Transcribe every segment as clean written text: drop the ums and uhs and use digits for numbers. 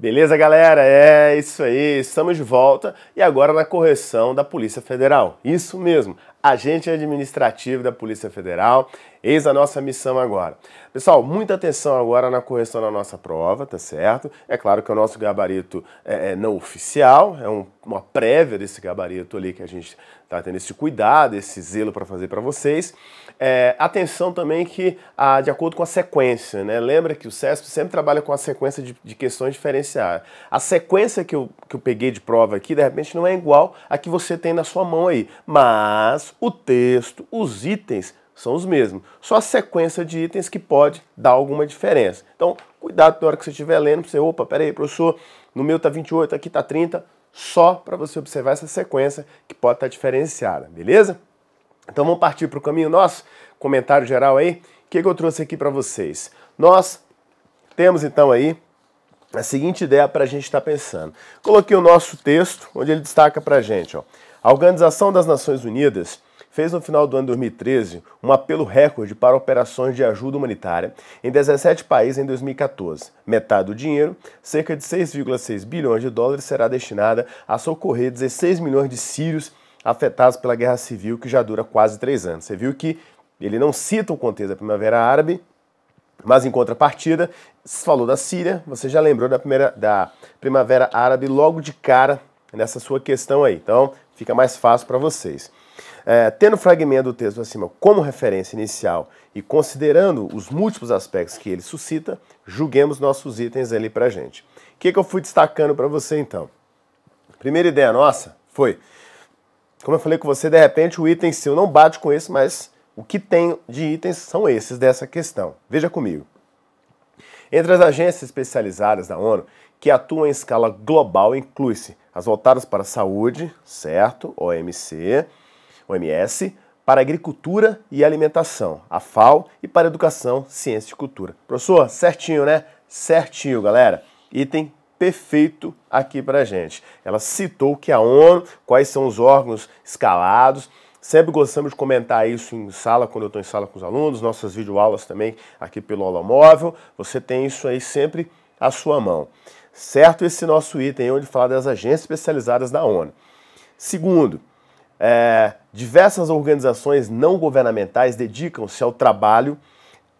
Beleza, galera? É isso aí, estamos de volta e agora na correção da Polícia Federal. Isso mesmo, agente administrativo da Polícia Federal, eis a nossa missão agora. Pessoal, muita atenção agora na correção da nossa prova, tá certo? É claro que o nosso gabarito é não oficial, é uma prévia desse gabarito ali que a gente tá tendo esse cuidado, esse zelo para fazer para vocês. Atenção também que, de acordo com a sequência, né? Lembra que o CESP sempre trabalha com a sequência de questões diferenciadas. A sequência que eu peguei de prova aqui, de repente, não é igual a que você tem na sua mão aí, mas o texto, os itens são os mesmos. Só a sequência de itens que pode dar alguma diferença. Então, cuidado na hora que você estiver lendo, para você, opa, peraí, professor, no meu tá 28, aqui tá 30, só para você observar essa sequência que pode estar diferenciada, beleza? Então vamos partir para o caminho nosso, comentário geral aí. O que eu trouxe aqui para vocês? Nós temos então aí a seguinte ideia para a gente estar pensando. Coloquei o nosso texto, onde ele destaca para a gente, ó. A Organização das Nações Unidas fez no final do ano 2013 um apelo recorde para operações de ajuda humanitária em 17 países em 2014. Metade do dinheiro, cerca de 6,6 bilhões de dólares, será destinada a socorrer 16 milhões de sírios afetados pela guerra civil que já dura quase 3 anos. Você viu que ele não cita o contexto da Primavera Árabe, mas em contrapartida, falou da Síria, você já lembrou da Primavera Árabe logo de cara nessa sua questão aí. Então, fica mais fácil para vocês. Tendo o fragmento do texto acima como referência inicial e considerando os múltiplos aspectos que ele suscita, julguemos nossos itens ali para a gente. O que eu fui destacando para você então? Primeira ideia nossa foi, como eu falei com você, de repente o item seu não bate com esse, mas o que tem de itens são esses dessa questão. Veja comigo. Entre as agências especializadas da ONU que atuam em escala global, inclui-se as voltadas para a saúde, certo? OMS, para agricultura e alimentação, a FAO, e para educação, ciência e cultura. Professor, certinho, né? Certinho, galera. Item perfeito aqui pra gente. Ela citou que a ONU, quais são os órgãos escalados. Sempre gostamos de comentar isso em sala, quando eu estou em sala com os alunos, nossas videoaulas também aqui pelo Aula Móvel. Você tem isso aí sempre à sua mão. Certo? Esse nosso item onde fala das agências especializadas da ONU. Segundo, diversas organizações não governamentais dedicam-se ao trabalho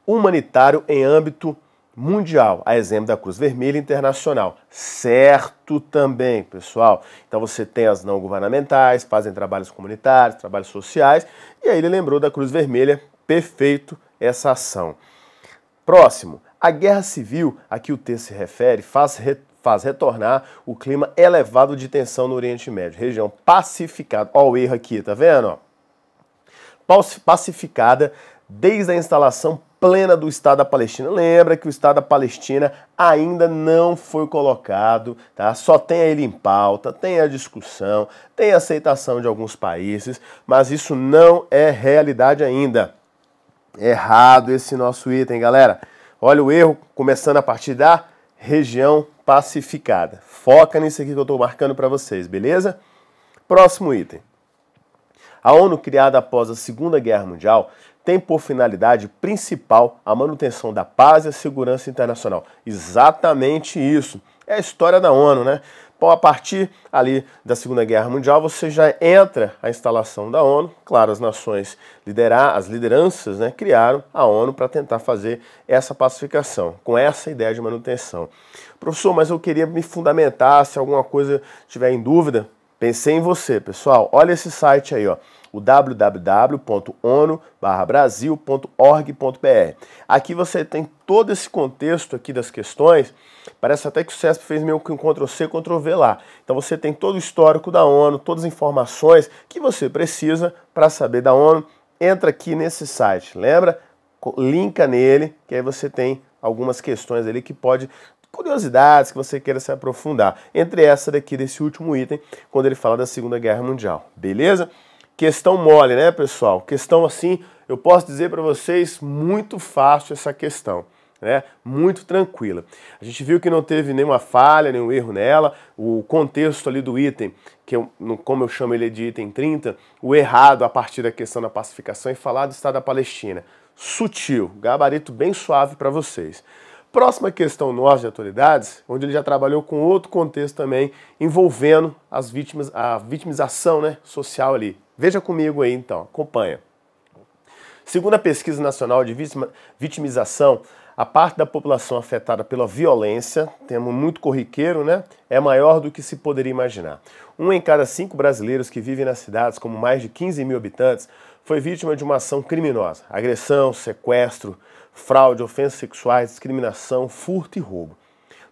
humanitário em âmbito mundial, a exemplo da Cruz Vermelha Internacional. Certo também, pessoal. Então você tem as não governamentais, fazem trabalhos comunitários, trabalhos sociais, e aí ele lembrou da Cruz Vermelha, perfeito essa ação. Próximo, a guerra civil a que o texto se refere faz retornar o clima elevado de tensão no Oriente Médio, região pacificada. Olha o erro aqui, tá vendo? Pacificada desde a instalação plena do Estado da Palestina. Lembra que o Estado da Palestina ainda não foi colocado, tá? Só tem ele em pauta, tem a discussão, tem a aceitação de alguns países, mas isso não é realidade ainda. Errado esse nosso item, galera. Olha o erro, começando a partir da região pacificada. Foca nisso aqui que eu estou marcando para vocês, beleza? Próximo item. A ONU, criada após a Segunda Guerra Mundial, tem por finalidade principal a manutenção da paz e a segurança internacional. Exatamente isso. É a história da ONU, né? Bom, a partir ali da Segunda Guerra Mundial, você já entra a instalação da ONU. Claro, as nações as lideranças, né, criaram a ONU para tentar fazer essa pacificação, com essa ideia de manutenção. Professor, mas eu queria me fundamentar, se alguma coisa tiver em dúvida, pensei em você, pessoal. Olha esse site aí, ó, o www.onu/brasil.org.br. Aqui você tem todo esse contexto aqui das questões. Parece até que o CESP fez meio que um Ctrl+C, Ctrl+V lá. Então você tem todo o histórico da ONU, todas as informações que você precisa para saber da ONU. Entra aqui nesse site, lembra? Linka nele, que aí você tem algumas questões ali que pode... curiosidades que você queira se aprofundar. Entre essa daqui, desse último item, quando ele fala da Segunda Guerra Mundial. Beleza? Questão mole, né, pessoal? Questão assim, eu posso dizer para vocês, muito fácil essa questão, né? Muito tranquila. A gente viu que não teve nenhuma falha, nenhum erro nela. O contexto ali do item, como eu chamo ele de item 30, o errado a partir da questão da pacificação e falar do Estado da Palestina. Sutil, gabarito bem suave para vocês. Próxima questão nossa de atualidades, onde ele já trabalhou com outro contexto também, envolvendo as vítimas, a vitimização, né, social ali. Veja comigo aí então, acompanha. Segundo a Pesquisa Nacional de Vitimização, a parte da população afetada pela violência, termo muito corriqueiro, né, é maior do que se poderia imaginar. 1 em cada 5 brasileiros que vivem nas cidades com mais de 15 mil habitantes foi vítima de uma ação criminosa, agressão, sequestro, fraude, ofensas sexuais, discriminação, furto e roubo.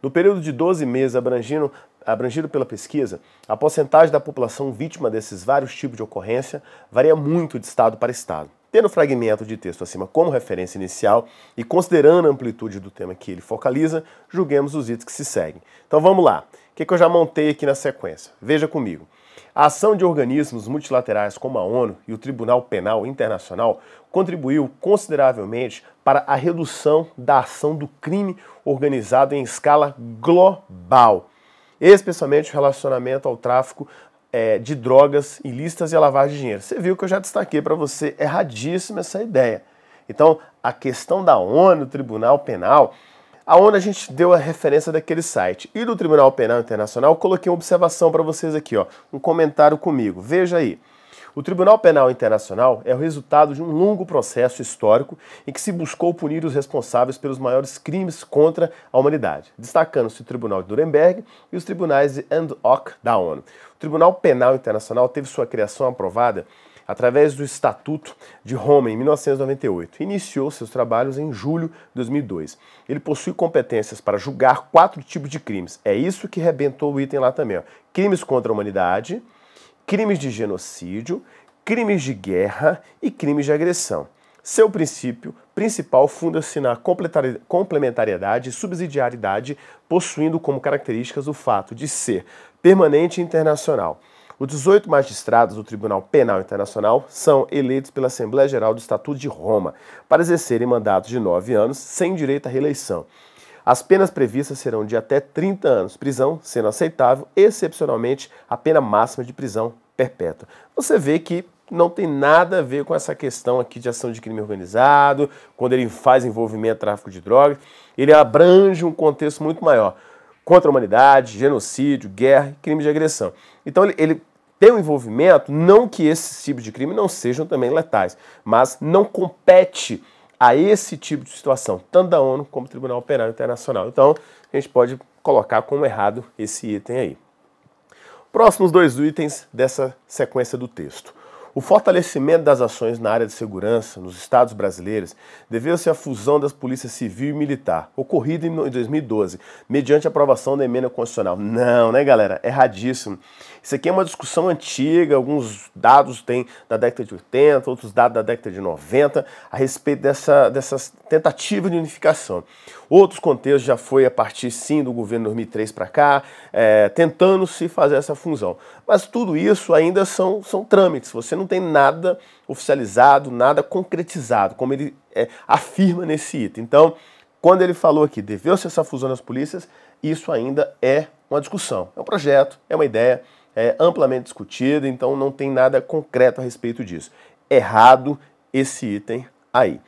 No período de 12 meses abrangido pela pesquisa, a porcentagem da população vítima desses vários tipos de ocorrência varia muito de estado para estado. Tendo o fragmento de texto acima como referência inicial e considerando a amplitude do tema que ele focaliza, julguemos os itens que se seguem. Então vamos lá. O que eu já montei aqui na sequência? Veja comigo. A ação de organismos multilaterais como a ONU e o Tribunal Penal Internacional contribuiu consideravelmente para a redução da ação do crime organizado em escala global, especialmente o relacionamento ao tráfico de drogas ilícitas e a lavagem de dinheiro. Você viu que eu já destaquei para você, erradíssima essa ideia. Então, a questão da ONU, do Tribunal Penal, aonde a gente deu a referência daquele site. E do Tribunal Penal Internacional, eu coloquei uma observação para vocês aqui, ó, um comentário comigo. Veja aí. O Tribunal Penal Internacional é o resultado de um longo processo histórico em que se buscou punir os responsáveis pelos maiores crimes contra a humanidade, destacando-se o Tribunal de Nuremberg e os tribunais de Ad hoc da ONU. O Tribunal Penal Internacional teve sua criação aprovada através do Estatuto de Roma, em 1998. Iniciou seus trabalhos em julho de 2002. Ele possui competências para julgar 4 tipos de crimes. É isso que rebentou o item lá também, ó. Crimes contra a humanidade, crimes de genocídio, crimes de guerra e crimes de agressão. Seu princípio principal funda-se na complementariedade e subsidiariedade, possuindo como características o fato de ser permanente e internacional. Os 18 magistrados do Tribunal Penal Internacional são eleitos pela Assembleia Geral do Estatuto de Roma para exercerem mandatos de 9 anos sem direito à reeleição. As penas previstas serão de até 30 anos, prisão sendo aceitável, excepcionalmente a pena máxima de prisão perpétua. Você vê que não tem nada a ver com essa questão aqui de ação de crime organizado, quando ele faz envolvimento em tráfico de drogas, ele abrange um contexto muito maior, contra a humanidade, genocídio, guerra e crime de agressão. Então ele tem um envolvimento, não que esses tipos de crime não sejam também letais, mas não compete a esse tipo de situação, tanto da ONU como do Tribunal Penal Internacional. Então, a gente pode colocar como errado esse item aí. Próximos 2 itens dessa sequência do texto. O fortalecimento das ações na área de segurança nos estados brasileiros deveu-se à fusão das polícias civil e militar, ocorrida em 2012, mediante a aprovação da emenda constitucional. Não, né, galera? Erradíssimo. Isso aqui é uma discussão antiga, alguns dados tem da década de 80, outros dados da década de 90, a respeito dessa tentativa de unificação. Outros contextos já foi a partir, sim, do governo 2003 para cá, tentando-se fazer essa fusão. Mas tudo isso ainda são trâmites, você não tem nada oficializado, nada concretizado, como ele afirma nesse item. Então, quando ele falou aqui, deveu-se essa fusão das polícias, isso ainda é uma discussão, é um projeto, é uma ideia, é amplamente discutida, então não tem nada concreto a respeito disso. Errado esse item aí.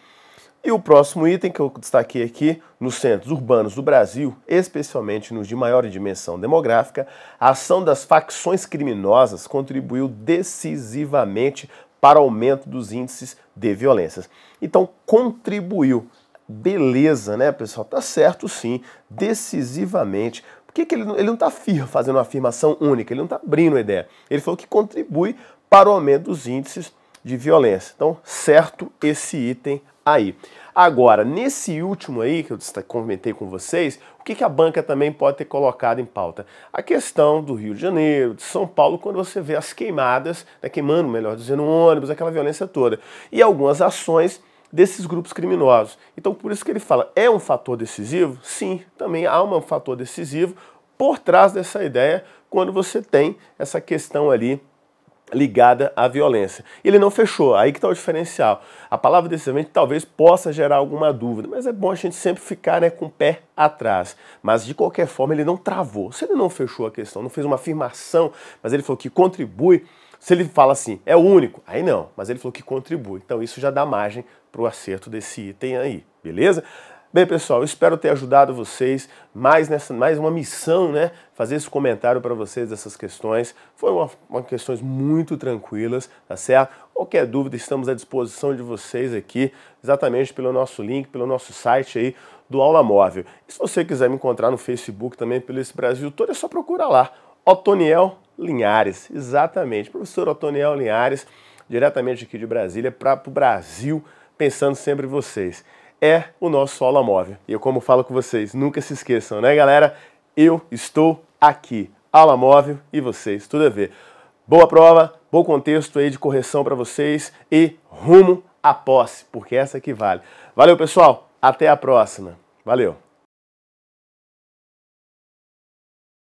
E o próximo item que eu destaquei aqui, nos centros urbanos do Brasil, especialmente nos de maior dimensão demográfica, a ação das facções criminosas contribuiu decisivamente para o aumento dos índices de violências. Então, contribuiu. Beleza, né, pessoal? Tá certo, sim, decisivamente. Por que ele não está fazendo uma afirmação única? Ele não está abrindo a ideia. Ele falou que contribui para o aumento dos índices de violência. Então, certo esse item aí. Agora, nesse último aí, que eu comentei com vocês, o que a banca também pode ter colocado em pauta? A questão do Rio de Janeiro, de São Paulo, quando você vê as queimadas, queimando, melhor dizendo, um ônibus, aquela violência toda. E algumas ações desses grupos criminosos. Então, por isso que ele fala, é um fator decisivo? Sim, também há um fator decisivo por trás dessa ideia, quando você tem essa questão ali ligada à violência. Ele não fechou, aí que está o diferencial. A palavra decisivamente talvez possa gerar alguma dúvida, mas é bom a gente sempre ficar com o pé atrás. Mas de qualquer forma ele não travou. Se ele não fechou a questão, não fez uma afirmação, mas ele falou que contribui, se ele fala assim, é o único, aí não, mas ele falou que contribui. Então isso já dá margem para o acerto desse item aí, beleza? Bem, pessoal, eu espero ter ajudado vocês mais uma missão, né? Fazer esse comentário para vocês dessas questões. Foram questões muito tranquilas, tá certo? Qualquer dúvida, estamos à disposição de vocês aqui, exatamente pelo nosso link, pelo nosso site aí do Aula Móvel. E se você quiser me encontrar no Facebook também, pelo esse Brasil todo, é só procurar lá, Otoniel Linhares, exatamente, professor Otoniel Linhares, diretamente aqui de Brasília para o Brasil, pensando sempre em vocês. É o nosso Aula Móvel. E eu, como falo com vocês, nunca se esqueçam, né, galera? Eu estou aqui. Aula Móvel e vocês, tudo a ver. Boa prova, bom contexto aí de correção para vocês e rumo à posse, porque essa que vale. Valeu, pessoal. Até a próxima. Valeu.